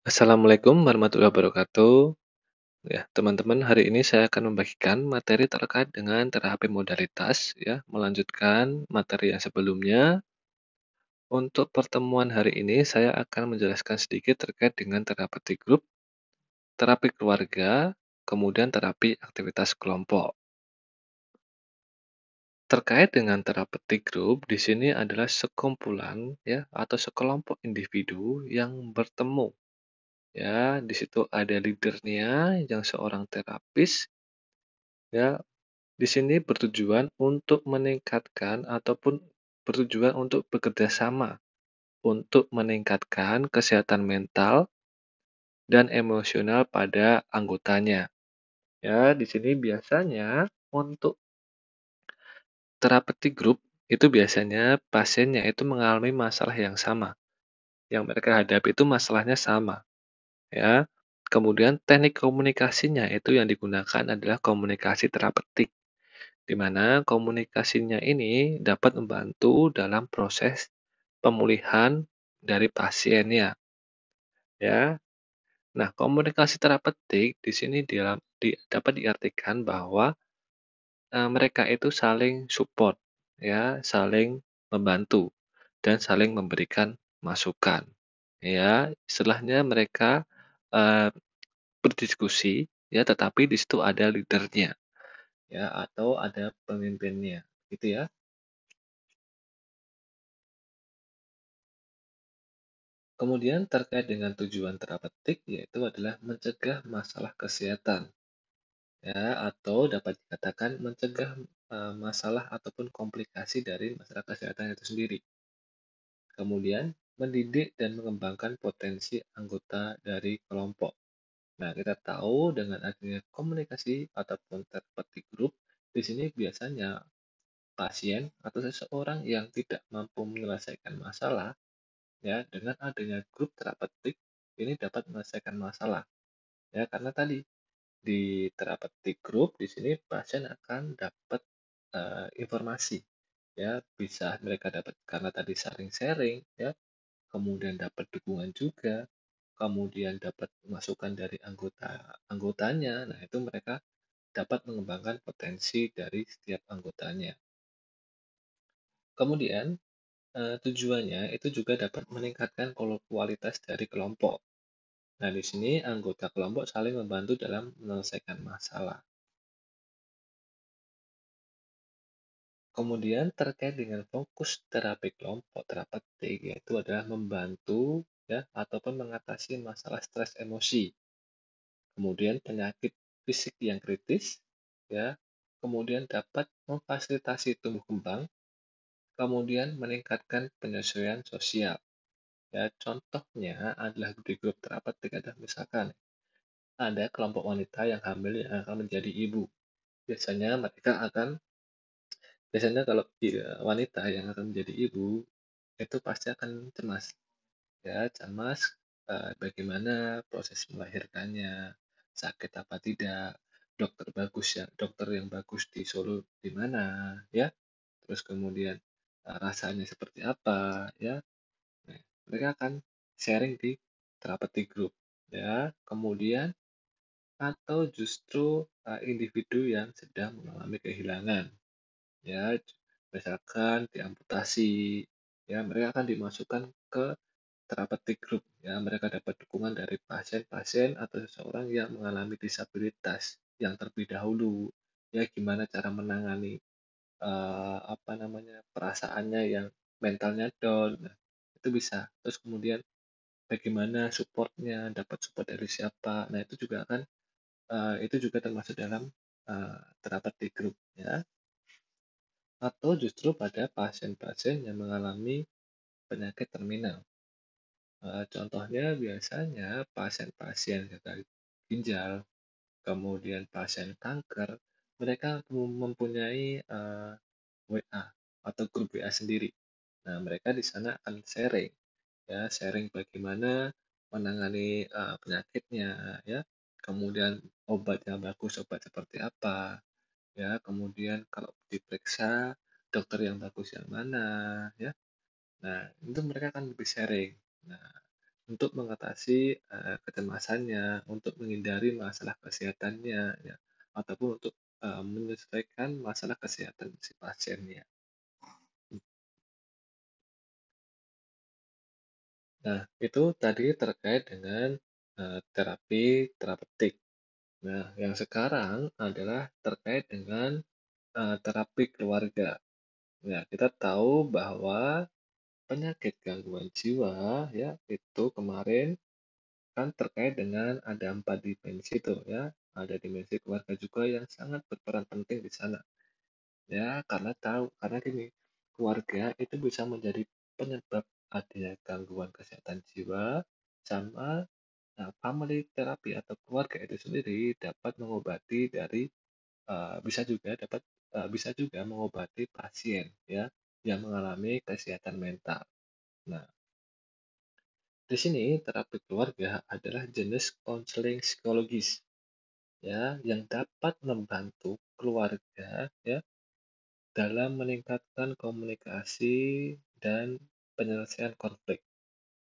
Assalamualaikum warahmatullahi wabarakatuh. Ya, teman-teman, hari ini saya akan membagikan materi terkait dengan terapi modalitas, ya, melanjutkan materi yang sebelumnya. Untuk pertemuan hari ini, saya akan menjelaskan sedikit terkait dengan terapi grup, terapi keluarga, kemudian terapi aktivitas kelompok. Terkait dengan terapi grup, di sini adalah sekumpulan, ya, atau sekelompok individu yang bertemu. Ya, di situ ada leadernya yang seorang terapis, ya. Di sini bertujuan untuk meningkatkan ataupun bertujuan untuk bekerja sama untuk meningkatkan kesehatan mental dan emosional pada anggotanya. Ya, di sini biasanya untuk terapi grup itu biasanya pasiennya itu mengalami masalah yang sama. Yang mereka hadapi itu masalahnya sama, ya. Kemudian teknik komunikasinya itu yang digunakan adalah komunikasi terapeutik, di mana komunikasinya ini dapat membantu dalam proses pemulihan dari pasiennya, ya. Nah, komunikasi terapeutik di sini dapat diartikan bahwa mereka itu saling support, ya, saling membantu dan saling memberikan masukan, ya. Istilahnya mereka eh, berdiskusi, ya, tetapi di situ ada leadernya, ya, atau ada pemimpinnya, gitu ya. Kemudian terkait dengan tujuan terapeutik yaitu adalah mencegah masalah kesehatan, ya, atau dapat dikatakan mencegah masalah ataupun komplikasi dari masalah kesehatan itu sendiri. Kemudian mendidik dan mengembangkan potensi anggota dari kelompok. Nah, kita tahu dengan adanya komunikasi ataupun terapeutik grup, di sini biasanya pasien atau seseorang yang tidak mampu menyelesaikan masalah, ya, dengan adanya grup terapeutik ini dapat menyelesaikan masalah, ya, karena tadi di therapeutic group di sini pasien akan dapat informasi, ya, bisa mereka dapat karena tadi saling sharing, ya, kemudian dapat dukungan juga, kemudian dapat masukan dari anggotanya. Nah, itu mereka dapat mengembangkan potensi dari setiap anggotanya. Kemudian tujuannya itu juga dapat meningkatkan kualitas dari kelompok. Nah, di sini anggota kelompok saling membantu dalam menyelesaikan masalah. Kemudian terkait dengan fokus terapi kelompok terapeutik yaitu adalah membantu, ya, ataupun mengatasi masalah stres emosi, kemudian penyakit fisik yang kritis, ya, kemudian dapat memfasilitasi tumbuh kembang, kemudian meningkatkan penyesuaian sosial. Ya, contohnya adalah di grup terapeutik adalah misalkan ada kelompok wanita yang hamil yang akan menjadi ibu. Biasanya mereka akan Biasanya kalau wanita yang akan menjadi ibu itu pasti akan cemas, ya, cemas bagaimana proses melahirkannya, sakit apa tidak, dokter yang bagus di Solo di mana, ya, terus kemudian rasanya seperti apa, ya. Nah, mereka akan sharing di therapeutic group, ya. Kemudian atau justru individu yang sedang mengalami kehilangan, ya, misalkan diamputasi, ya, mereka akan dimasukkan ke therapeutic group, ya, mereka dapat dukungan dari pasien-pasien atau seseorang yang mengalami disabilitas yang terlebih dahulu, ya, gimana cara menangani apa namanya perasaannya yang mentalnya down. Nah, itu bisa. Terus kemudian bagaimana supportnya, dapat support dari siapa. Nah, itu juga termasuk dalam therapeutic group, ya. Atau justru pada pasien-pasien yang mengalami penyakit terminal. Contohnya biasanya pasien-pasien gagal ginjal, kemudian pasien kanker, mereka mempunyai WA atau grup WA sendiri. Nah, mereka di sana akan sharing, ya, sharing bagaimana menangani penyakitnya, ya, kemudian obat yang bagus, obat seperti apa, ya, kemudian kalau diperiksa dokter yang bagus yang mana, ya. Nah, itu mereka akan lebih sharing. Nah, untuk mengatasi, kecemasannya, untuk menghindari masalah kesehatannya ya, ataupun untuk, menyelesaikan masalah kesehatan si pasiennya. Nah, itu tadi terkait dengan, terapi terapeutik. Nah, yang sekarang adalah terkait dengan, terapi keluarga. Ya, kita tahu bahwa penyakit gangguan jiwa ya, itu kemarin kan terkait dengan ada 4 dimensi tuh ya, ada dimensi keluarga juga yang sangat berperan penting di sana. Ya, karena gini, keluarga itu bisa menjadi penyebab adanya gangguan kesehatan jiwa, sama family therapy atau keluarga itu sendiri dapat mengobati dari bisa juga mengobati pasien ya, yang mengalami kesehatan mental. Nah, di sini terapi keluarga adalah jenis konseling psikologis ya, yang dapat membantu keluarga ya dalam meningkatkan komunikasi dan penyelesaian konflik.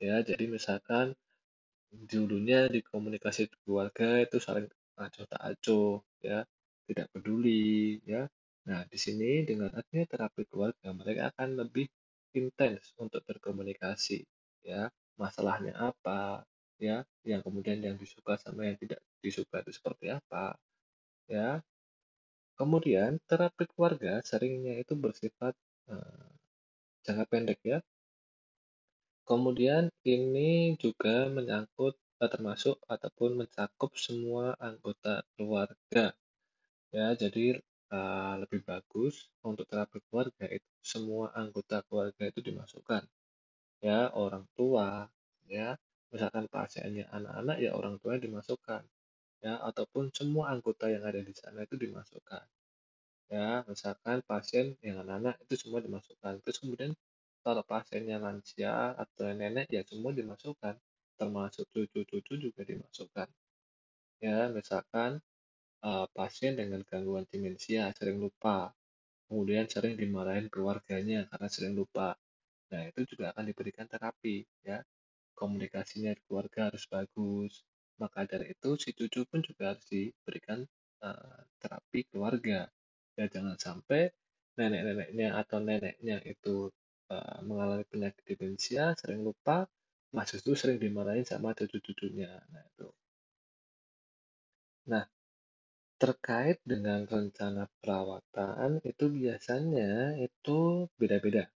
Ya, jadi misalkan dulunya di komunikasi keluarga itu saling acuh tak acuh, ya, tidak peduli, ya. Nah, di sini dengan adanya terapi keluarga, mereka akan lebih intens untuk berkomunikasi, ya. Masalahnya apa, ya, yang kemudian yang disuka sama yang tidak disuka itu seperti apa, ya. Kemudian terapi keluarga seringnya itu bersifat jangka pendek ya. Kemudian ini juga menyangkut termasuk ataupun mencakup semua anggota keluarga ya. Jadi lebih bagus untuk terapi keluarga itu semua anggota keluarga itu dimasukkan ya, orang tua ya. Misalkan pasiennya anak-anak ya orang tuanya dimasukkan ya, ataupun semua anggota yang ada di sana itu dimasukkan. Ya, misalkan pasien yang anak-anak itu semua dimasukkan. Terus kemudian kalau pasiennya lansia atau nenek ya semua dimasukkan, termasuk cucu-cucu juga dimasukkan. Ya, misalkan pasien dengan gangguan demensia sering lupa, kemudian sering dimarahin keluarganya karena sering lupa. Nah, itu juga akan diberikan terapi ya. Komunikasinya di keluarga harus bagus. Maka dari itu si cucu pun juga harus diberikan terapi keluarga. Ya jangan sampai nenek-neneknya atau neneknya itu mengalami penyakit demensia, sering lupa, mas itu sering dimarahin sama cucu-cucunya. Nah, itu. Nah, terkait dengan rencana perawatan itu biasanya itu beda-beda.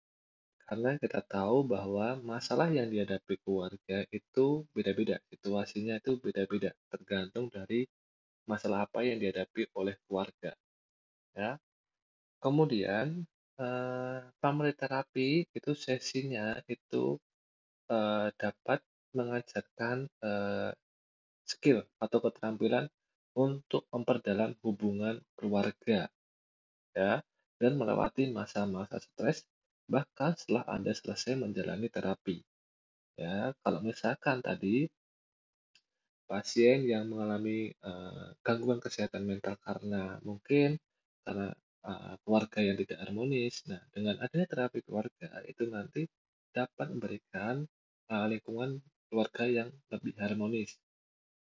Karena kita tahu bahwa masalah yang dihadapi keluarga itu beda-beda, situasinya itu beda-beda, tergantung dari masalah apa yang dihadapi oleh keluarga, ya. Kemudian, family therapy itu sesinya itu, dapat mengajarkan, skill atau keterampilan untuk memperdalam hubungan keluarga, ya, dan melewati masa-masa stres bahkan setelah Anda selesai menjalani terapi. Ya, kalau misalkan tadi pasien yang mengalami gangguan kesehatan mental karena mungkin karena keluarga yang tidak harmonis. Nah, dengan adanya terapi keluarga itu nanti dapat memberikan lingkungan keluarga yang lebih harmonis.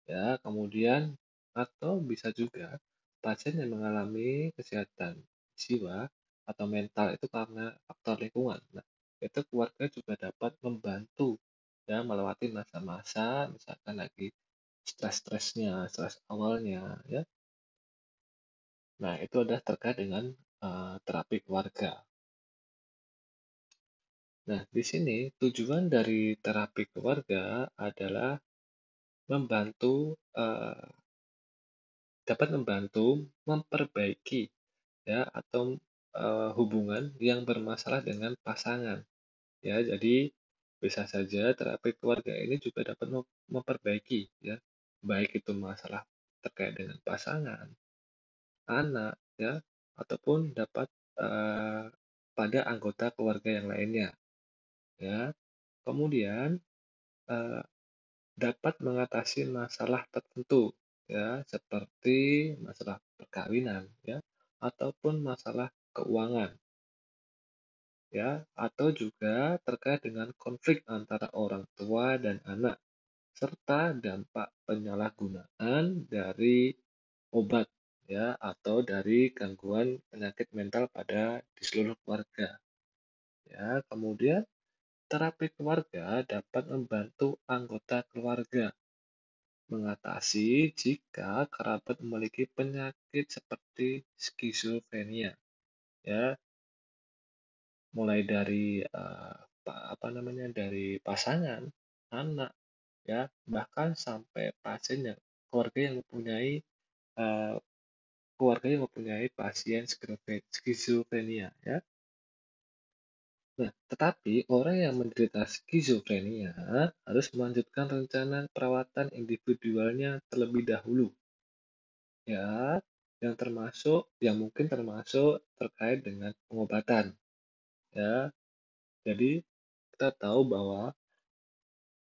Ya, kemudian atau bisa juga pasien yang mengalami kesehatan jiwa atau mental itu karena faktor lingkungan. Nah, itu keluarga juga dapat membantu ya melewati masa-masa misalkan lagi stres-stresnya, stres awalnya ya. Nah, itu adalah terkait dengan terapi keluarga. Nah, di sini tujuan dari terapi keluarga adalah membantu dapat membantu memperbaiki ya atau hubungan yang bermasalah dengan pasangan ya. Jadi bisa saja terapi keluarga ini juga dapat memperbaiki ya, baik itu masalah terkait dengan pasangan, anak ya, ataupun dapat pada anggota keluarga yang lainnya ya. Kemudian eh, dapat mengatasi masalah tertentu ya, seperti masalah perkawinan ya, ataupun masalah keuangan. ya, atau juga terkait dengan konflik antara orang tua dan anak, serta dampak penyalahgunaan dari obat, ya, atau dari gangguan penyakit mental pada di seluruh keluarga. Ya, kemudian terapi keluarga dapat membantu anggota keluarga mengatasi jika kerabat memiliki penyakit seperti skizofrenia, ya, mulai dari dari pasangan, anak, ya, bahkan sampai pasien yang keluarga yang mempunyai eh, pasien skizofrenia, ya. Nah, tetapi orang yang menderita skizofrenia harus melanjutkan rencana perawatan individualnya terlebih dahulu, ya, yang mungkin termasuk terkait dengan pengobatan, ya. Jadi kita tahu bahwa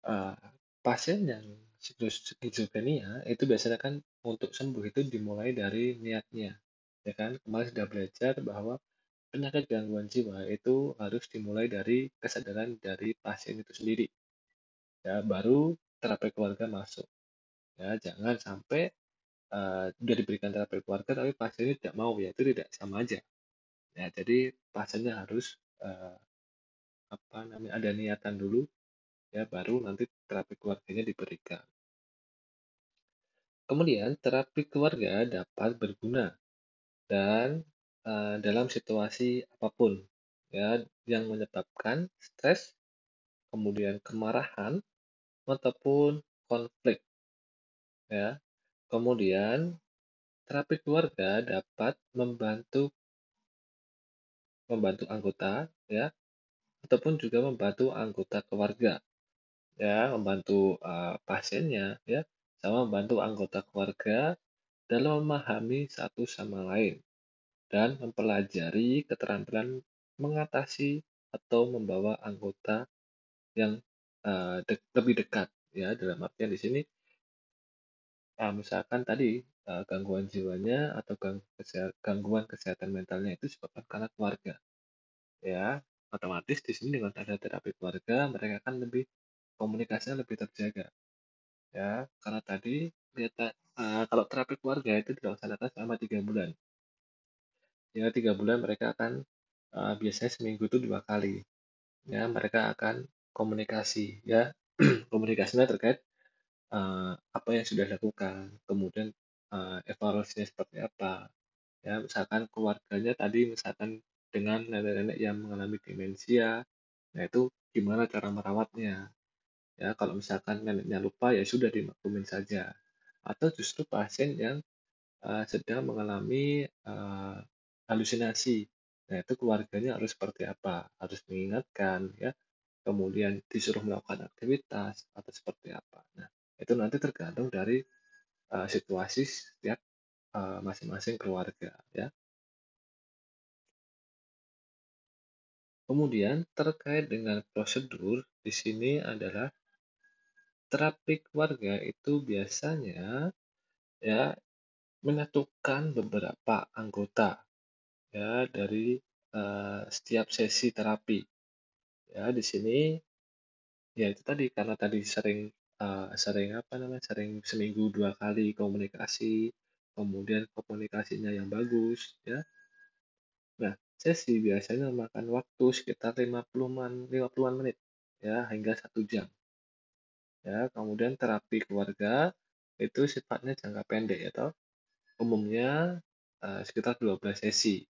uh, pasien yang skizofrenia itu biasanya kan untuk sembuh itu dimulai dari niatnya, ya kan. Kemarin sudah belajar bahwa penyakit gangguan jiwa itu harus dimulai dari kesadaran dari pasien itu sendiri, ya, baru terapi keluarga masuk, ya. Jangan sampai sudah diberikan terapi keluarga tapi pasiennya tidak mau, ya itu tidak sama aja, ya. Jadi pasiennya harus ada niatan dulu, ya, baru nanti terapi keluarganya diberikan. Kemudian terapi keluarga dapat berguna dan dalam situasi apapun, ya, yang menyebabkan stres, kemudian kemarahan ataupun konflik, ya. Kemudian terapi keluarga dapat membantu membantu anggota, ya, ataupun juga membantu anggota keluarga, ya, membantu pasiennya, ya, sama membantu anggota keluarga dalam memahami satu sama lain dan mempelajari keterampilan mengatasi atau membawa anggota yang lebih dekat, ya. Dalam artian di sini misalkan tadi gangguan jiwanya atau gangguan kesehatan mentalnya itu disebabkan karena keluarga, ya. Otomatis di sini dengan ada terapi keluarga mereka akan lebih komunikasinya lebih terjaga, ya, karena tadi kalau terapi keluarga itu dilaksanakan selama 3 bulan, ya. 3 bulan mereka akan biasanya seminggu itu 2 kali, ya, mereka akan komunikasi, ya. Komunikasinya terkait apa yang sudah dilakukan, kemudian evaluasinya seperti apa, ya. Misalkan keluarganya tadi misalkan dengan nenek-nenek yang mengalami demensia, nah itu gimana cara merawatnya, ya. Kalau misalkan neneknya lupa ya sudah dimaklumin saja, atau justru pasien yang sedang mengalami halusinasi, nah itu keluarganya harus seperti apa, harus mengingatkan, ya, kemudian disuruh melakukan aktivitas atau seperti apa. Nah, itu nanti tergantung dari situasi setiap masing-masing keluarga, ya. Kemudian terkait dengan prosedur di sini adalah terapi keluarga itu biasanya, ya, menyatukan beberapa anggota, ya, dari setiap sesi terapi, ya. Di sini ya itu tadi karena tadi sering sering seminggu 2 kali komunikasi, kemudian komunikasinya yang bagus, ya. Nah, sesi biasanya memakan waktu sekitar 50-an menit, ya, hingga 1 jam, ya. Kemudian terapi keluarga itu sifatnya jangka pendek, ya toh. Umumnya sekitar 12 sesi,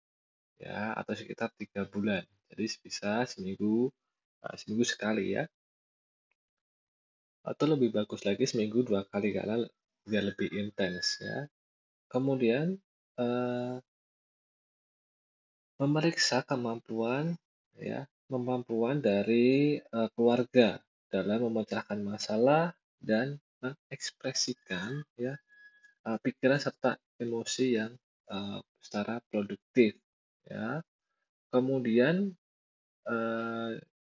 ya, atau sekitar 3 bulan. Jadi bisa seminggu sekali, ya. Atau lebih bagus lagi seminggu 2 kali karena biar lebih intens, ya. Kemudian eh, memeriksa kemampuan dari keluarga dalam memecahkan masalah dan mengekspresikan, ya, pikiran serta emosi yang secara produktif, ya. Kemudian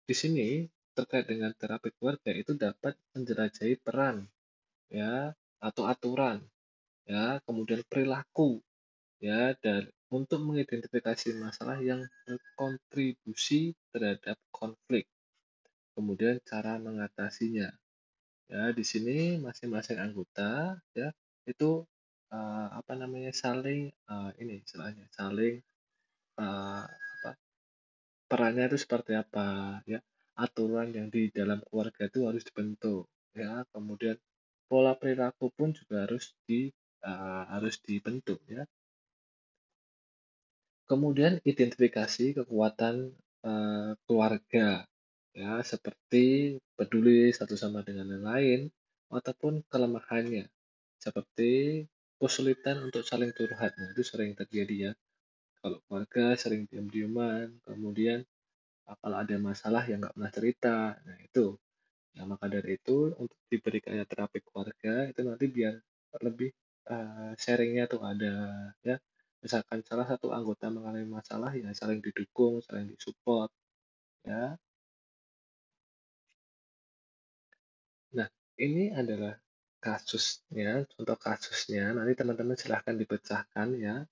di sini terkait dengan terapi keluarga itu dapat menjelajahi peran, ya, atau aturan, ya, kemudian perilaku, ya, untuk mengidentifikasi masalah yang berkontribusi terhadap konflik, kemudian cara mengatasinya. Ya, di sini masing-masing anggota ya itu apa namanya saling ini istilahnya saling apa perannya itu seperti apa ya. Aturan yang di dalam keluarga itu harus dibentuk ya. Kemudian pola perilaku pun juga harus dibentuk ya. Kemudian identifikasi kekuatan keluarga ya seperti peduli satu sama dengan yang lain ataupun kelemahannya seperti kesulitan untuk saling curhat. Nah, itu sering terjadi ya. Kalau keluarga sering diam-diaman, kemudian kalau ada masalah yang nggak pernah cerita. Nah, itu. Nah, maka dari itu untuk diberi kayak terapi keluarga itu nanti biar lebih sharing-nya tuh ada ya. Misalkan salah satu anggota mengalami masalah ya saling didukung, saling disupport ya. Nah, ini adalah kasusnya, contoh kasusnya. Nanti teman-teman silahkan dipecahkan ya.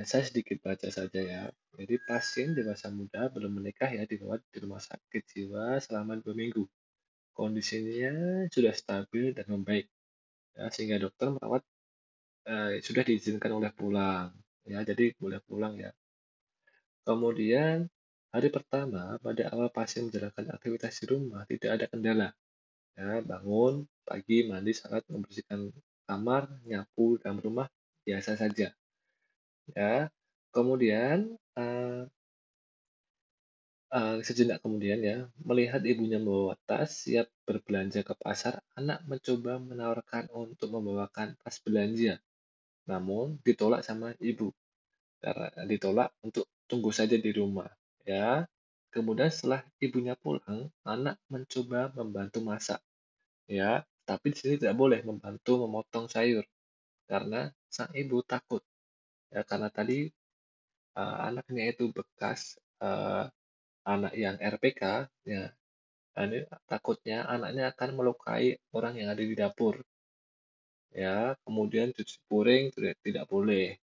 Saya sedikit baca saja ya. Jadi pasien dewasa muda belum menikah ya dirawat di rumah sakit jiwa selama 2 minggu. Kondisinya sudah stabil dan membaik ya, sehingga dokter merawat sudah diizinkan oleh pulang ya. Jadi boleh pulang ya. Kemudian hari pertama pada awal pasien menjalankan aktivitas di rumah tidak ada kendala. Ya, bangun pagi, mandi, sholat, membersihkan kamar, nyapu dalam rumah biasa saja. Ya, kemudian sejenak kemudian ya, melihat ibunya membawa tas siap berbelanja ke pasar, anak mencoba menawarkan untuk membawakan tas belanja, namun ditolak sama ibu. Karena ditolak untuk tunggu saja di rumah. Ya, kemudian setelah ibunya pulang, anak mencoba membantu masak. Ya, tapi di sini tidak boleh membantu memotong sayur karena sang ibu takut. Ya, karena tadi anaknya itu bekas anak yang RPK, ya, ini takutnya anaknya akan melukai orang yang ada di dapur. Ya, kemudian cuci piring tidak boleh.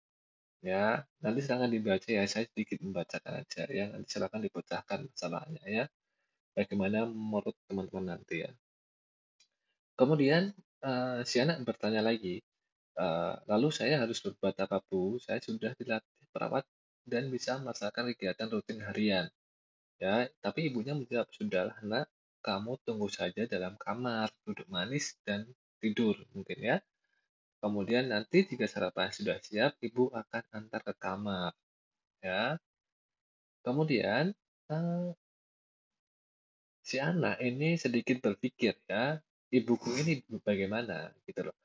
Ya, nanti silakan dibaca ya. Saya sedikit membacakan aja ya. Nanti silakan dipecahkan masalahnya ya. Bagaimana menurut teman-teman nanti ya. Kemudian si anak bertanya lagi, lalu saya harus berbuat apa Bu? Saya sudah dilatih perawat dan bisa melaksanakan kegiatan rutin harian. Ya, tapi ibunya menjawab, sudahlah nak, kamu tunggu saja dalam kamar, duduk manis dan tidur mungkin ya. Kemudian nanti jika sarapan sudah siap, ibu akan antar ke kamar. Ya, kemudian eh, si anak ini sedikit berpikir ya, ibuku ini bagaimana gitu loh.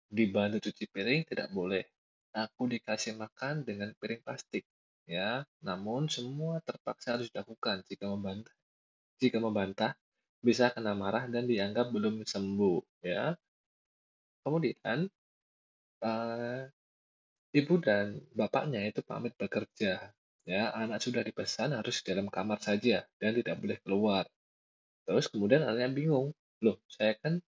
Dibantu cuci piring tidak boleh. Aku dikasih makan dengan piring plastik. Ya, namun semua terpaksa harus dilakukan. Jika membantah, bisa kena marah dan dianggap belum sembuh. Ya, kemudian eh, ibu dan bapaknya itu pamit bekerja. Ya, anak sudah dipesan harus di dalam kamar saja dan tidak boleh keluar. Terus kemudian anaknya bingung, loh saya kan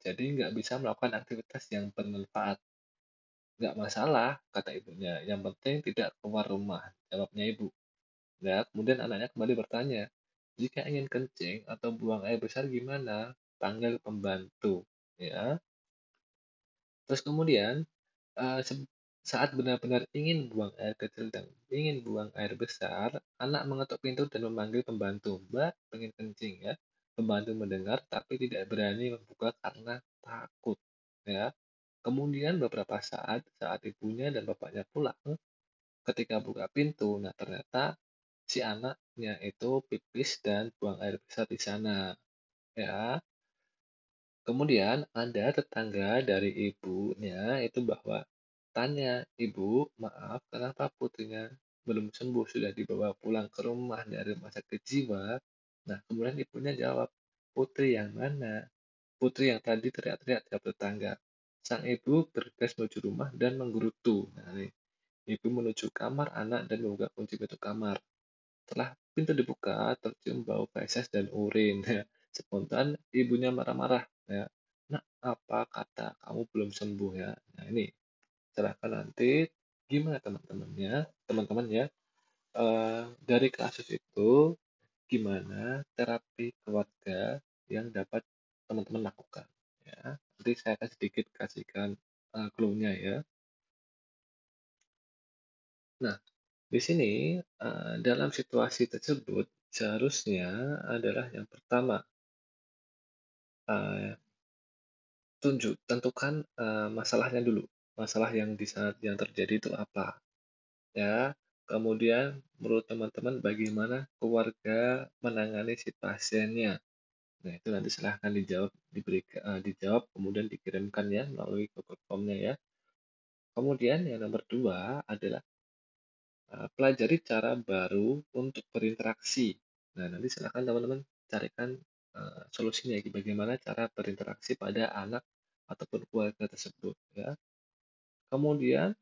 jadi nggak bisa melakukan aktivitas yang bermanfaat. Nggak masalah, kata ibunya. Yang penting tidak keluar rumah, jawabnya ibu. Ya, kemudian anaknya kembali bertanya, jika ingin kencing atau buang air besar gimana? Panggil pembantu. Ya, terus kemudian saat benar-benar ingin buang air kecil dan ingin buang air besar, anak mengetuk pintu dan memanggil pembantu. Mbak, pengen kencing ya. Pembantu mendengar tapi tidak berani membuka karena takut. Ya. Kemudian beberapa saat ibunya dan bapaknya pulang, ketika buka pintu, nah ternyata si anaknya itu pipis dan buang air besar di sana. Ya. Kemudian ada tetangga dari ibunya itu bahwa tanya, "Ibu, maaf, kenapa putrinya belum sembuh? Sudah dibawa pulang ke rumah dari rumah sakit jiwa?" Nah, kemudian ibunya jawab, "Putri yang mana?" Putri yang tadi teriak-teriak tiap tetangga. Sang ibu bergegas menuju rumah dan menggerutu. Nah, nih, ibu menuju kamar anak dan membuka kunci pintu kamar. Setelah pintu dibuka, tercium bau feses dan urin. Spontan ibunya marah-marah. Ya, nak, apa kata kamu belum sembuh ya? Nah ini, silahkan nanti Gimana teman-teman ya, dari kasus itu gimana terapi keluarga yang dapat teman-teman lakukan, ya. Nanti saya akan sedikit kasihkan, clue-nya ya. Nah, di sini, dalam situasi tersebut seharusnya adalah yang pertama, eee, tentukan, masalahnya dulu, masalah yang di saat yang terjadi itu apa, ya. Kemudian menurut teman-teman bagaimana keluarga menangani si pasiennya. Nah, itu nanti silahkan dijawab kemudian dikirimkan ya melalui Google Form-nya ya. Kemudian yang nomor 2 adalah, pelajari cara baru untuk berinteraksi. Nah, nanti silakan teman-teman carikan, solusinya bagaimana cara berinteraksi pada anak ataupun keluarga tersebut ya. Kemudian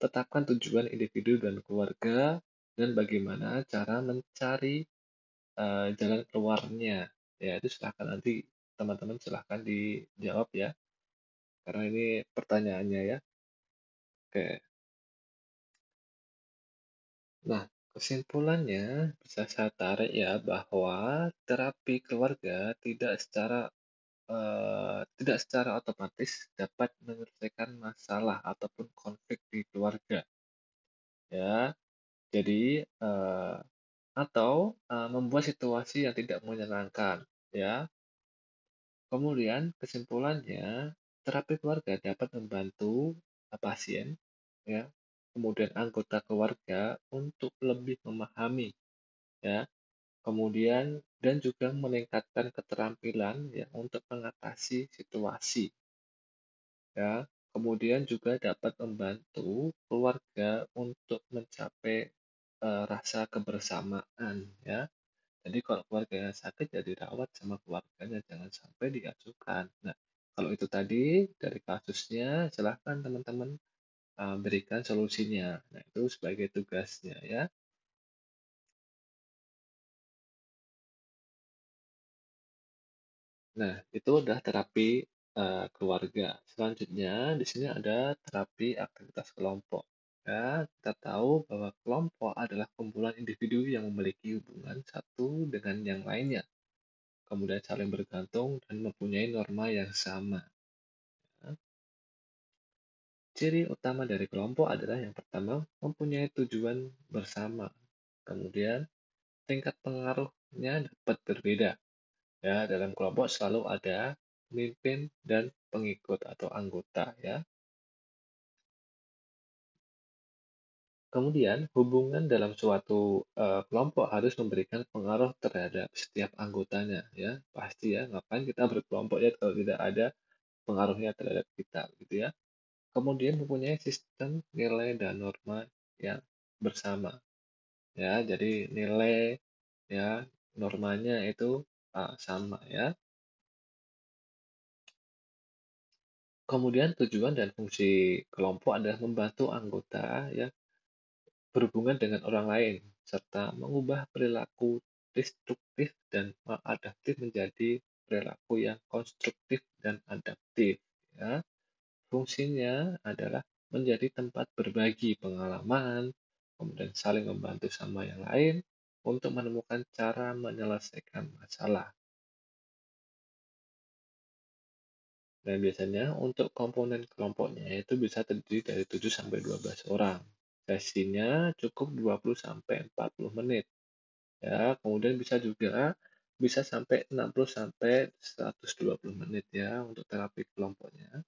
tetapkan tujuan individu dan keluarga dan bagaimana cara mencari, jalan keluarnya. Ya, itu silahkan nanti teman-teman silahkan dijawab ya, karena ini pertanyaannya ya. Oke. Nah, kesimpulannya bisa saya tarik ya bahwa terapi keluarga tidak secara otomatis dapat menyelesaikan masalah ataupun konflik di keluarga ya. Jadi, membuat situasi yang tidak menyenangkan ya. Kemudian kesimpulannya, terapi keluarga dapat membantu pasien ya, kemudian anggota keluarga untuk lebih memahami ya, kemudian dan juga meningkatkan keterampilan ya untuk mengatasi situasi ya. Kemudian juga dapat membantu keluarga untuk mencapai rasa kebersamaan ya. Jadi kalau keluarganya sakit ya dirawat sama keluarganya, jangan sampai diacuhkan. Nah, kalau itu tadi dari kasusnya, silahkan teman-teman berikan solusinya. Nah, itu sebagai tugasnya ya. Nah, itu udah terapi keluarga. Selanjutnya, di sini ada terapi aktivitas kelompok. Ya, kita tahu bahwa kelompok adalah kumpulan individu yang memiliki hubungan satu dengan yang lainnya, kemudian saling bergantung dan mempunyai norma yang sama. Ya. Ciri utama dari kelompok adalah yang pertama, mempunyai tujuan bersama. Kemudian, tingkat pengaruhnya dapat berbeda. Ya, dalam kelompok selalu ada pemimpin dan pengikut atau anggota ya. Kemudian, hubungan dalam suatu kelompok harus memberikan pengaruh terhadap setiap anggotanya ya. Pasti ya, ngapain kita berkelompok ya kalau tidak ada pengaruhnya terhadap kita gitu ya. Kemudian mempunyai sistem nilai dan norma yang bersama. Ya, jadi nilai ya normanya itu sama ya. Kemudian tujuan dan fungsi kelompok adalah membantu anggota ya berhubungan dengan orang lain serta mengubah perilaku destruktif dan maladaptif menjadi perilaku yang konstruktif dan adaptif ya. Fungsinya adalah menjadi tempat berbagi pengalaman, kemudian saling membantu sama yang lain untuk menemukan cara menyelesaikan masalah. Dan biasanya untuk komponen kelompoknya itu bisa terdiri dari 7 sampai 12 orang. Sesinya cukup 20 sampai 40 menit. Ya, kemudian bisa sampai 60 sampai 120 menit ya untuk terapi kelompoknya.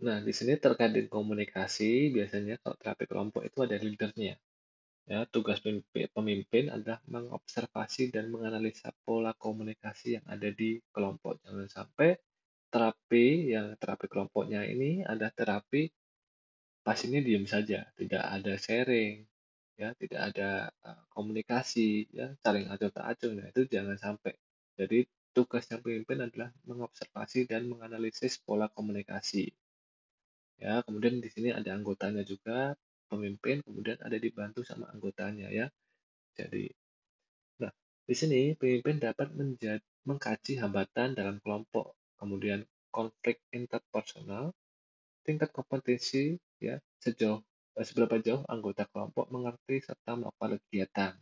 Nah, di sini terkait dengan komunikasi, biasanya kalau terapi kelompok itu ada leadernya. Ya, tugas pemimpin adalah mengobservasi dan menganalisa pola komunikasi yang ada di kelompok. Jangan sampai terapi kelompoknya ini ada terapi pasiennya diam saja, tidak ada sharing, ya, tidak ada komunikasi, ya, saling acuh tak acuh. Nah, itu jangan sampai. Jadi tugasnya pemimpin adalah mengobservasi dan menganalisis pola komunikasi. Ya, kemudian di sini ada anggotanya juga, pemimpin, kemudian ada dibantu sama anggotanya ya. Jadi, nah, di sini pemimpin dapat mengkaji hambatan dalam kelompok, kemudian konflik interpersonal, tingkat kompetensi ya seberapa jauh anggota kelompok mengerti serta melakukan kegiatan.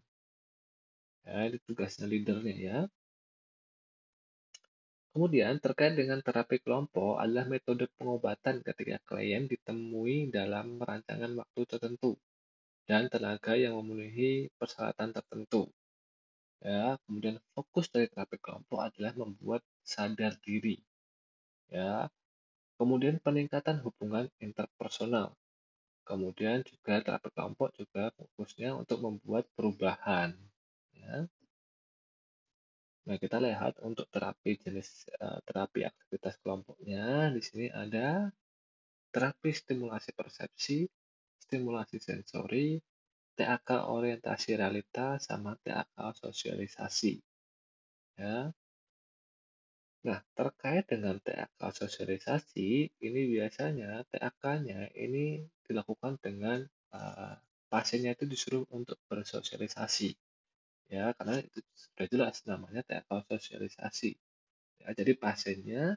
Ya, ini tugasnya leadernya ya. Kemudian terkait dengan terapi kelompok adalah metode pengobatan ketika klien ditemui dalam rancangan waktu tertentu dan tenaga yang memenuhi persyaratan tertentu. Ya, kemudian fokus dari terapi kelompok adalah membuat sadar diri. Ya, kemudian peningkatan hubungan interpersonal. Kemudian juga terapi kelompok juga fokusnya untuk membuat perubahan. Ya. Nah, kita lihat untuk terapi aktivitas kelompoknya. Di sini ada terapi stimulasi persepsi, stimulasi sensori, TAK orientasi realitas, sama TAK sosialisasi. Ya. Nah, terkait dengan TAK sosialisasi, ini biasanya TAK-nya ini dilakukan dengan pasiennya itu disuruh untuk bersosialisasi. Ya, karena itu sudah jelas namanya TAK sosialisasi. Ya, jadi pasiennya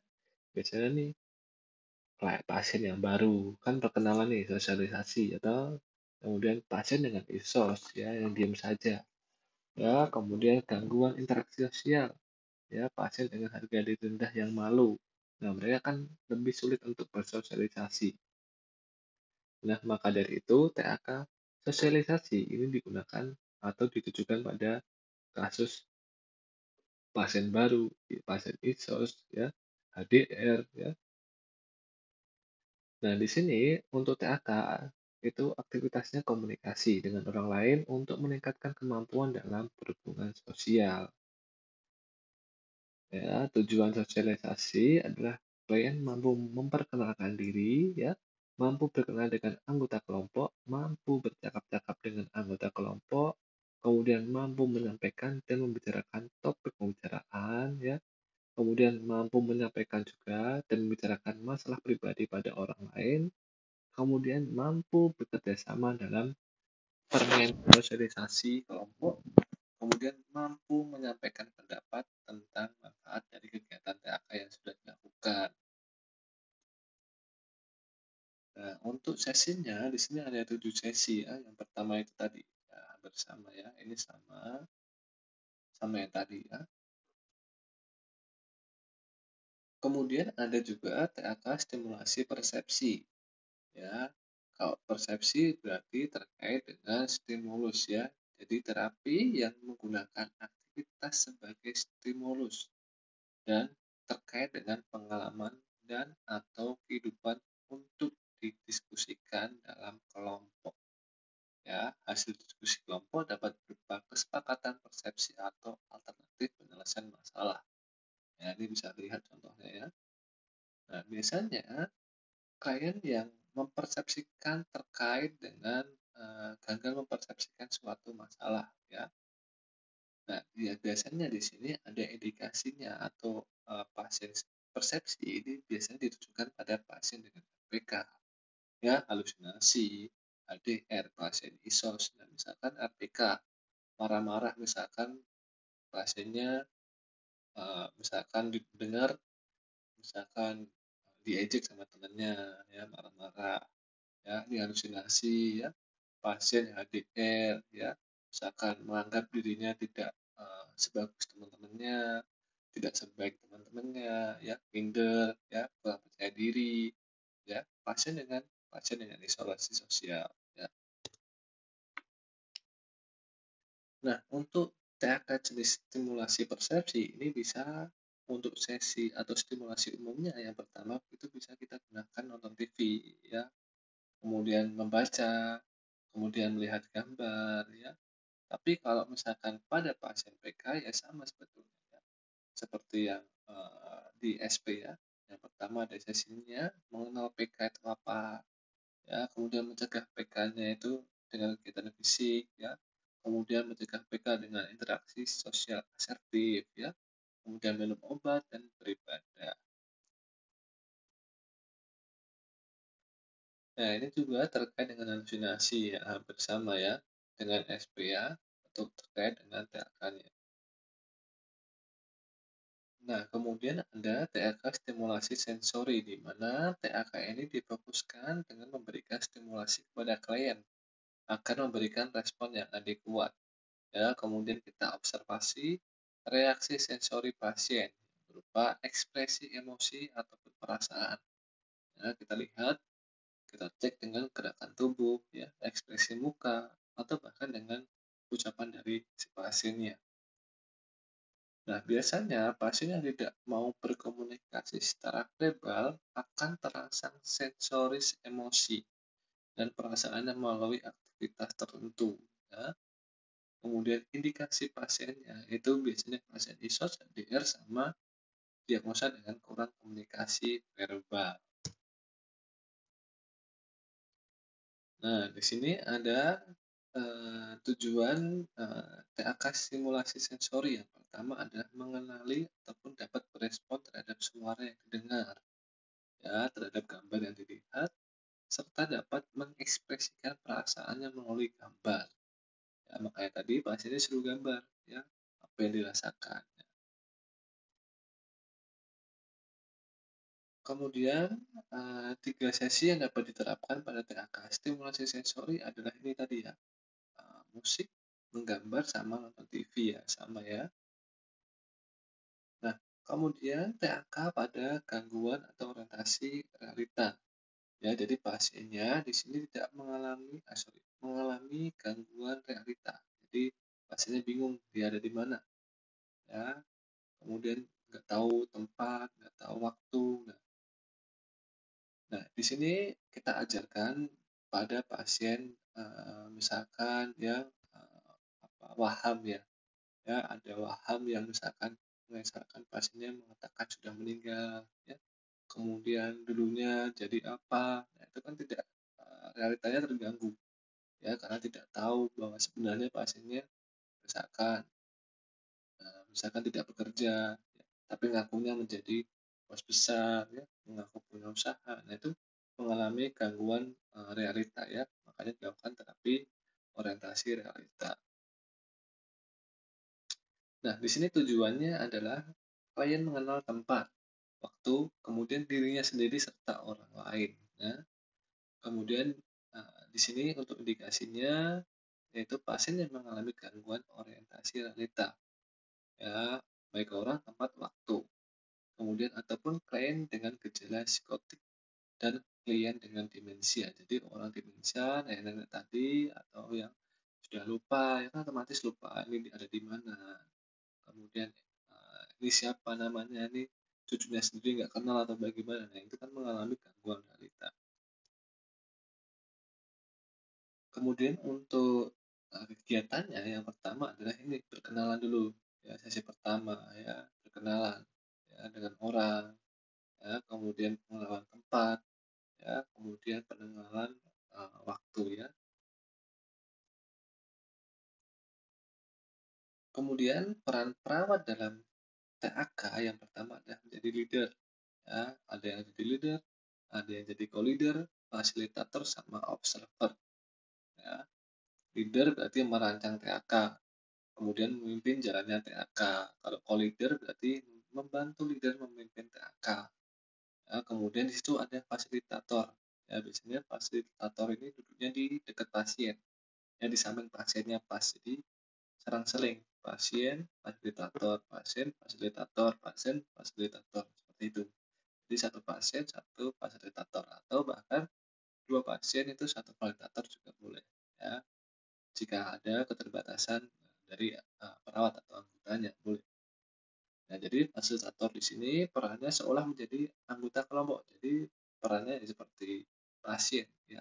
biasanya nih kayak pasien yang baru kan perkenalan nih sosialisasi atau kemudian pasien dengan isos ya yang diam saja ya kemudian gangguan interaksi sosial ya pasien dengan harga diri rendah yang malu. Nah, mereka kan lebih sulit untuk bersosialisasi. Nah, maka dari itu TAK sosialisasi ini digunakan atau ditujukan pada kasus pasien baru, pasien isos ya, HDR ya. Nah, di sini untuk TAK itu aktivitasnya komunikasi dengan orang lain untuk meningkatkan kemampuan dalam berhubungan sosial. Ya, tujuan sosialisasi adalah klien mampu memperkenalkan diri, ya, mampu berkenal dengan anggota kelompok, mampu bercakap-cakap dengan anggota kelompok, kemudian mampu menyampaikan dan membicarakan topik pembicaraan, ya, kemudian mampu menyampaikan juga dan membicarakan masalah pribadi pada orang lain, kemudian mampu bekerja sama dalam permainan sosialisasi kelompok, kemudian mampu menyampaikan pendapat tentang manfaat dari kegiatan TAK yang sudah dilakukan. Nah, untuk sesinya di sini ada 7 sesi ya. Yang pertama itu tadi ya, bersama ya. Ini sama yang tadi ya. Kemudian ada juga TAK stimulasi persepsi. Ya, kalau persepsi berarti terkait dengan stimulus ya. Jadi terapi yang menggunakan aktivitas sebagai stimulus dan terkait dengan pengalaman dan atau kehidupan untuk didiskusikan dalam kelompok. Ya, hasil diskusi kelompok dapat berupa kesepakatan persepsi atau alternatif penyelesaian masalah. Ya, ini bisa dilihat contohnya ya. Nah, biasanya klien yang mempersepsikan terkait dengan gagal mempersepsikan suatu masalah ya. Nah, ya biasanya di sini ada indikasinya atau pasien persepsi ini biasanya ditujukan pada pasien dengan RPK ya halusinasi, HDR, pasien ISOS. Nah, misalkan RPK marah-marah misalkan pasiennya misalkan didengar misalkan diejek sama temannya ya marah-marah ya ini halusinasi ya pasien HDR ya misalkan menganggap dirinya tidak sebagus teman-temannya tidak sebaik teman-temannya ya minder ya kurang percaya diri ya pasien dengan isolasi sosial ya. Nah, untuk TAK jenis stimulasi persepsi ini bisa untuk sesi atau stimulasi umumnya yang pertama itu bisa kita gunakan nonton TV ya, kemudian membaca, kemudian melihat gambar ya. Tapi kalau misalkan pada pasien PK ya sama sebetulnya ya. Seperti yang di SP ya. Yang pertama ada sesinya mengenal PK itu apa, ya kemudian mencegah PK-nya itu dengan kegiatan fisik ya kemudian mencegah PK dengan interaksi sosial asertif ya kemudian minum obat dan beribadah. Nah, ini juga terkait dengan halusinasi ya hampir sama ya dengan SP ya untuk terkait dengan TAK-nya. Nah, kemudian ada TAK stimulasi sensori, di mana TAK ini difokuskan dengan memberikan stimulasi kepada klien akan memberikan respon yang adekuat. Ya, kemudian kita observasi reaksi sensori pasien berupa ekspresi emosi ataupun perasaan. Ya, kita lihat, kita cek dengan gerakan tubuh, ya, ekspresi muka, atau bahkan dengan ucapan dari si pasiennya. Nah, biasanya pasien yang tidak mau berkomunikasi secara verbal akan terangsang sensoris emosi dan perasaannya melalui aktivitas tertentu. Ya. Kemudian indikasi pasiennya itu biasanya pasien ISOS, LDR, sama diagnosa dengan kurang komunikasi verbal. Nah, di sini ada tujuan TAK stimulasi sensori. Yang pertama adalah mengenali ataupun dapat berespon terhadap suara yang didengar, ya, terhadap gambar yang dilihat, serta dapat mengekspresikan perasaannya melalui gambar. Ya, makanya tadi pasiennya suruh gambar, ya, apa yang dirasakan. Kemudian, 3 sesi yang dapat diterapkan pada TAK stimulasi sensori adalah ini tadi ya, musik, menggambar, sama nonton TV ya, sama ya. Nah, kemudian TAK pada gangguan atau orientasi realita. Ya, jadi pasiennya di sini tidak mengalami gangguan realita. Jadi pasiennya bingung dia ada di mana, ya. Kemudian nggak tahu tempat, nggak tahu waktu. Nah, di sini kita ajarkan pada pasien, misalkan yang waham ya, ada waham yang misalkan pasiennya mengatakan sudah meninggal, ya. Kemudian dulunya jadi apa, nah itu kan tidak, realitanya terganggu, ya, karena tidak tahu bahwa sebenarnya pasiennya misalkan, misalkan tidak bekerja, ya, tapi ngakunya menjadi bos besar, ya, mengaku punya usaha. Nah, itu mengalami gangguan realita, ya, makanya dilakukan terapi orientasi realita. Nah, di sini tujuannya adalah klien mengenal tempat, waktu, kemudian dirinya sendiri serta orang lain. Nah, kemudian di sini untuk indikasinya yaitu pasien yang mengalami gangguan orientasi realita, ya, baik orang, tempat, waktu. Kemudian ataupun klien dengan gejala psikotik dan klien dengan demensia. Jadi orang demensia, nenek-nenek tadi, atau yang sudah lupa, ya kan otomatis lupa ini ada di mana. Kemudian ini siapa namanya, ini cucunya sendiri nggak kenal atau bagaimana. Nah, itu kan mengalami gangguan realita. Kemudian untuk kegiatannya yang pertama adalah ini perkenalan dulu, ya, sesi pertama, ya, perkenalan, ya, dengan orang, ya, kemudian pengenalan tempat, ya, kemudian pengenalan waktu, ya. Kemudian peran perawat dalam TAK yang pertama adalah menjadi leader, ya, ada yang jadi leader, ada yang jadi co-leader, fasilitator, sama observer, ya. Leader berarti merancang TAK, kemudian memimpin jalannya TAK. Kalau co-leader berarti membantu leader memimpin TAK. Ya, kemudian di situ ada fasilitator. Ya, biasanya fasilitator ini duduknya di dekat pasien, ya, di samping pasiennya pas. Jadi serang-seling, pasien, fasilitator, pasien, fasilitator, pasien, fasilitator, seperti itu. Jadi satu pasien, satu fasilitator, atau bahkan dua pasien itu satu fasilitator juga boleh, ya. Jika ada keterbatasan dari perawat atau anggotanya, boleh. Nah, jadi fasilitator di sini perannya seolah menjadi anggota kelompok. Jadi perannya seperti pasien, ya,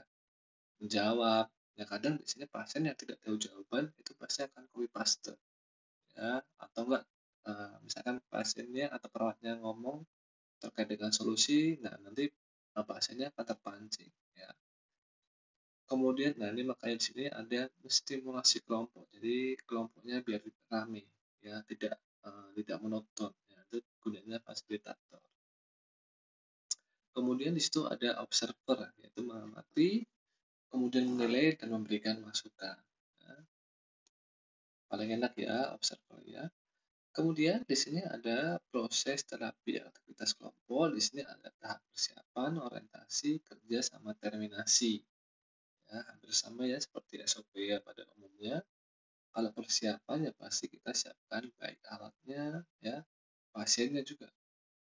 menjawab. Ya, kadang di sini pasien yang tidak tahu jawaban itu pasti akan copy paste, ya, atau enggak, misalkan pasiennya atau perawatnya ngomong terkait dengan solusi, nah nanti pasiennya akan terpancing, ya. Kemudian, nah ini makanya di sini ada stimulasi kelompok. Jadi kelompoknya biar rame, ya, tidak monoton. Ya, itu gunanya fasilitator. Kemudian di situ ada observer, yaitu mengamati, kemudian menilai dan memberikan masukan. Ya, paling enak ya observer, ya. Kemudian di sini ada proses terapi aktivitas kelompok. Di sini ada tahap persiapan, orientasi, kerja, sama terminasi. Ya, hampir sama ya seperti SOP ya pada umumnya. Kalau persiapan ya pasti kita siapkan baik alatnya, ya, pasiennya juga.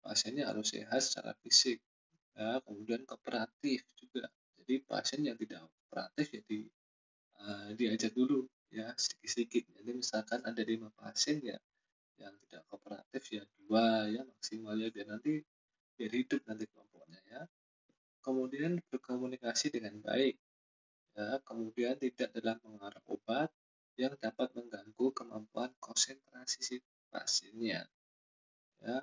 Pasiennya harus sehat secara fisik, ya, kemudian kooperatif juga. Jadi pasien yang tidak kooperatif ya diajak dulu ya sedikit-sedikit. Jadi misalkan ada 5 pasien ya yang tidak kooperatif ya 2 ya maksimal ya biar hidup nanti kelompoknya ya. Kemudian berkomunikasi dengan baik ya, kemudian tidak dalam mengarang obat yang dapat mengganggu kemampuan konsentrasi si pasiennya ya.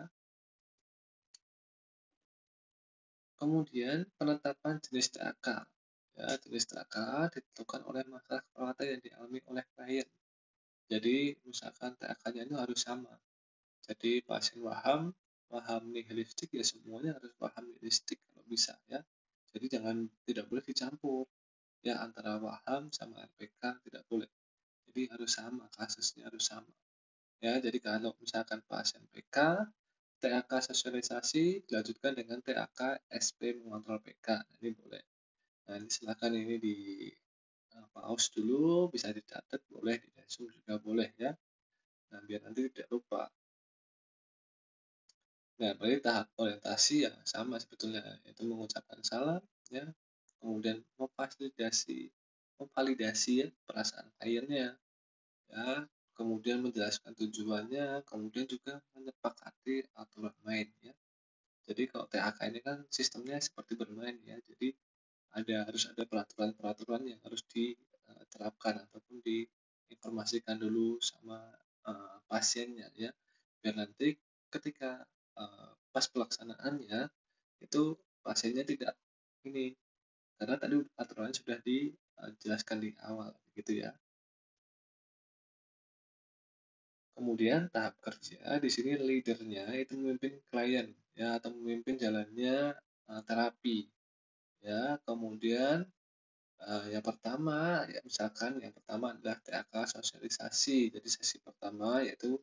Kemudian penetapan jenis TAK. Ya, jenis TAK ditentukan oleh masalah perawatan yang dialami oleh klien. Jadi misalkan TAK-nya itu harus sama. Jadi pasien paham nihilistik ya semuanya harus paham nihilistik kalau bisa ya. Jadi tidak boleh dicampur ya antara waham sama RPK tidak boleh. Jadi harus sama, kasusnya harus sama. Ya, jadi kalau misalkan pasien PK, TAK sosialisasi dilanjutkan dengan TAK SP mengontrol PK. Nah, ini boleh. Nah, ini silakan ini di pause dulu, bisa dicatat, boleh di resume juga boleh ya. Nah, biar nanti tidak lupa. Nah, berarti tahap orientasi yang sama sebetulnya, yaitu mengucapkan salam, ya, kemudian memvalidasi ya perasaan kliennya, ya, kemudian menjelaskan tujuannya, kemudian juga menyepakati aturan main, ya. Jadi kalau TAK ini kan sistemnya seperti bermain, ya, jadi harus ada peraturan-peraturan yang harus diterapkan ataupun diinformasikan dulu sama pasiennya ya biar nanti ketika pas pelaksanaannya itu pasiennya tidak ini karena tadi aturannya sudah dijelaskan di awal gitu ya. Kemudian tahap kerja di sini leadernya itu memimpin klien ya atau memimpin jalannya terapi ya. Kemudian yang pertama, ya misalkan yang pertama adalah TAK sosialisasi. Jadi sesi pertama yaitu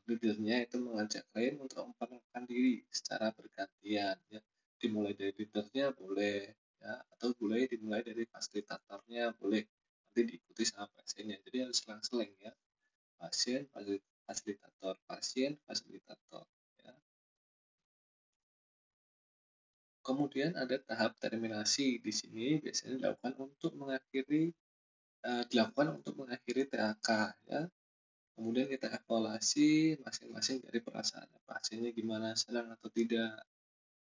leadernya itu mengajak klien untuk memperkenalkan diri secara bergantian. Ya. Dimulai dari leadernya boleh, ya, atau boleh dimulai dari fasilitatornya boleh. Nanti diikuti sama pasiennya. Jadi harus selang-seling ya. Pasien, fasilitator, pasien, fasilitator. Ya. Kemudian ada tahap terminasi di sini biasanya dilakukan untuk mengakhiri TAK ya. Kemudian kita evaluasi masing-masing dari perasaan pasiennya gimana, senang atau tidak,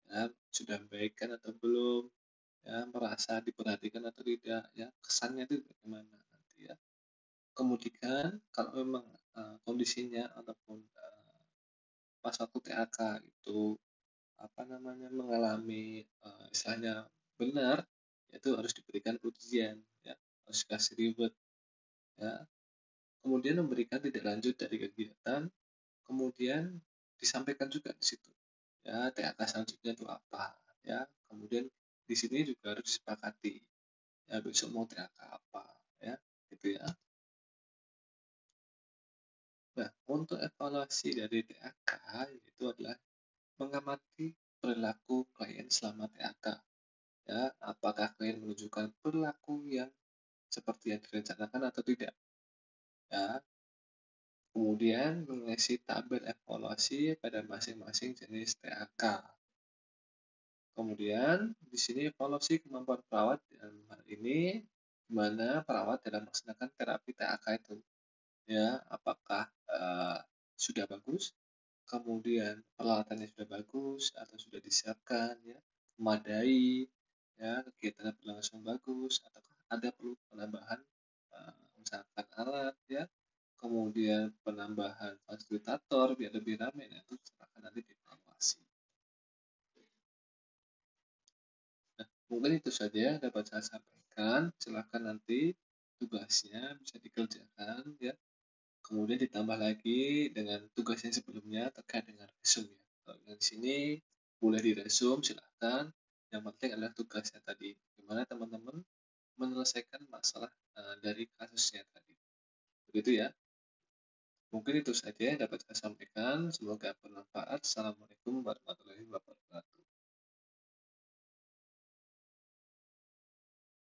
ya, sudah baikkan atau belum, ya, merasa diperhatikan atau tidak, ya, kesannya itu bagaimana nanti ya. Kemudian kalau memang kondisinya ataupun pas waktu TAK itu mengalami istilahnya benar, itu harus diberikan ujian, ya, harus kasih reward, ya. Kemudian memberikan tidak lanjut dari kegiatan, kemudian disampaikan juga di situ ya TAK selanjutnya itu apa ya, kemudian di sini juga harus disepakati ya besok mau TAK apa ya gitu ya. Nah, untuk evaluasi dari TAK itu adalah mengamati perilaku klien selama TAK ya, apakah klien menunjukkan perilaku yang seperti yang direncanakan atau tidak ya. Kemudian mengisi tabel evaluasi pada masing-masing jenis TAK. Kemudian di sini evaluasi kemampuan perawat dalam hal ini di mana perawat dalam melaksanakan terapi TAK itu ya apakah sudah bagus, kemudian peralatannya sudah bagus atau sudah disiapkan ya, memadai ya, kegiatannya berlangsung bagus atau ada perlu penambahan misalkan alat ya, kemudian penambahan fasilitator biar lebih ramai, nah itu silakan nanti dievaluasi. Nah, mungkin itu saja yang dapat saya sampaikan. Silakan nanti tugasnya bisa dikerjakan ya. Kemudian ditambah lagi dengan tugas yang sebelumnya terkait dengan resume ya. Kalau di sini boleh di resume silakan. Yang penting adalah tugasnya tadi. Gimana teman-teman menyelesaikan masalah dari kasusnya tadi. Begitu ya. Mungkin itu saja yang dapat saya sampaikan. Semoga bermanfaat. Assalamualaikum warahmatullahi wabarakatuh.